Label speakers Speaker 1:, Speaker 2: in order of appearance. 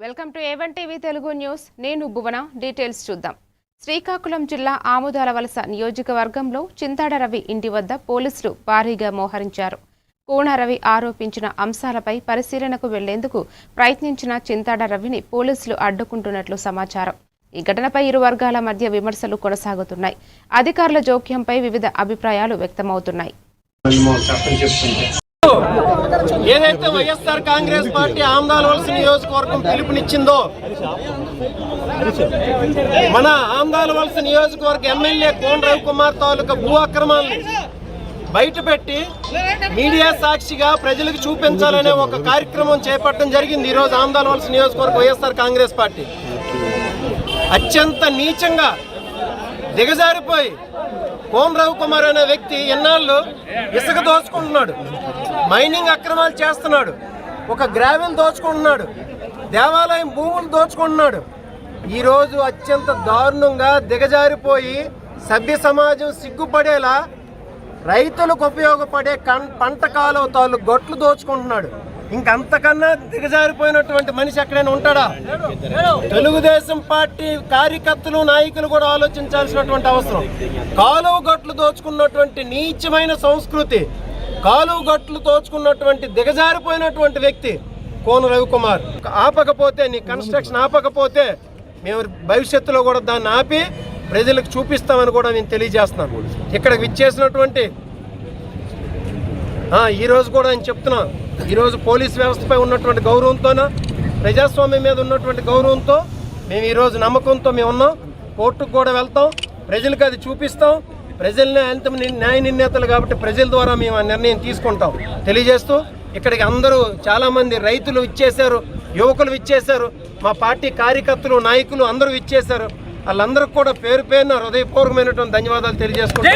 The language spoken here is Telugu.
Speaker 1: Welcome to A1 TV Telugu news. నేను భువన. డీటెయిల్స్ చూద్దాం. శ్రీకాకుళం జిల్లా ఆముదాల వలస నియోజకవర్గంలో చింతాడ రవి ఇంటి వద్ద పోలీసులు భారీగా మోహరించారు. కోన రవి ఆరోపించిన అంశాలపై పరిశీలనకు వెళ్లేందుకు ప్రయత్నించిన చింతాడ రవిని పోలీసులు అడ్డుకుంటున్నట్లు సమాచారం. ఈ ఘటనపై ఇరు వర్గాల మధ్య విమర్శలు కొనసాగుతున్నాయి. అధికారుల జోక్యంపై వివిధ అభిప్రాయాలు వ్యక్తమవుతున్నాయి.
Speaker 2: ఏదైతే వైఎస్ఆర్ కాంగ్రెస్ పార్టీ ఆమ్దాల వలస నియోజకవర్గం పిలుపునిచ్చిందో, మన ఆమ్దాల వలస నియోజకవర్గ ఎమ్మెల్యే కోన రవికుమార్ తాలూకా భూ అక్రమాలను బయటపెట్టి మీడియా సాక్షిగా ప్రజలకు చూపించాలనే ఒక కార్యక్రమం చేపట్టడం జరిగింది. ఈరోజు ఆమ్దాల వలస నియోజకవర్గ వైఎస్ఆర్ కాంగ్రెస్ పార్టీ అత్యంత నీచంగా దిగజారిపోయి కోన రవికుమార్ అనే వ్యక్తి ఎన్నాళ్ళు ఇసుక దోచుకుంటున్నాడు, మైనింగ్ అక్రమాలు చేస్తున్నాడు, ఒక గ్రావెల్ దోచుకుంటున్నాడు, దేవాలయం భూములు దోచుకుంటున్నాడు. ఈరోజు అత్యంత దారుణంగా దిగజారిపోయి సభ్య సమాజం సిగ్గుపడేలా రైతులకు ఉపయోగపడే పంట కాలువ తాలూకు గొట్లు దోచుకుంటున్నాడు. ఇంకంతకన్నా దిగజారిపోయినటువంటి మనిషి ఎక్కడైనా ఉంటాడా? తెలుగుదేశం పార్టీ కార్యకర్తలు నాయకులు కూడా ఆలోచించాల్సినటువంటి అవసరం. కాలువ గట్లు దోచుకున్నటువంటి నీచమైన సంస్కృతి, కాలువ గట్లు దోచుకున్నటువంటి దిగజారిపోయినటువంటి వ్యక్తి కోన రవికుమార్. ఆపకపోతే, నీ కన్స్ట్రక్షన్ ఆపకపోతే మేము భవిష్యత్తులో కూడా దాన్ని ఆపి ప్రజలకు చూపిస్తామని కూడా నేను తెలియజేస్తున్నాను. ఇక్కడికి విచ్చేసినటువంటి ఈరోజు కూడా నేను చెప్తున్నాను, ఈరోజు పోలీస్ వ్యవస్థపై ఉన్నటువంటి గౌరవంతోన, ప్రజాస్వామ్యం మీద ఉన్నటువంటి గౌరవంతో మేము ఈరోజు నమ్మకంతో మేము ఉన్నాం. కోర్టుకు కూడా వెళ్తాం, ప్రజలకు అది చూపిస్తాం. ప్రజలనే అంత న్యాయ నిర్ణేతలు కాబట్టి ప్రజల ద్వారా మేము ఆ నిర్ణయం తీసుకుంటాం తెలియజేస్తూ, ఇక్కడికి అందరూ చాలామంది రైతులు ఇచ్చేశారు, యువకులు ఇచ్చేశారు, మా పార్టీ కార్యకర్తలు నాయకులు అందరూ ఇచ్చేశారు. వాళ్ళందరికీ కూడా పేరు పేరున హృదయపూర్వకమైనటువంటి ధన్యవాదాలు తెలియజేసుకుంటాం.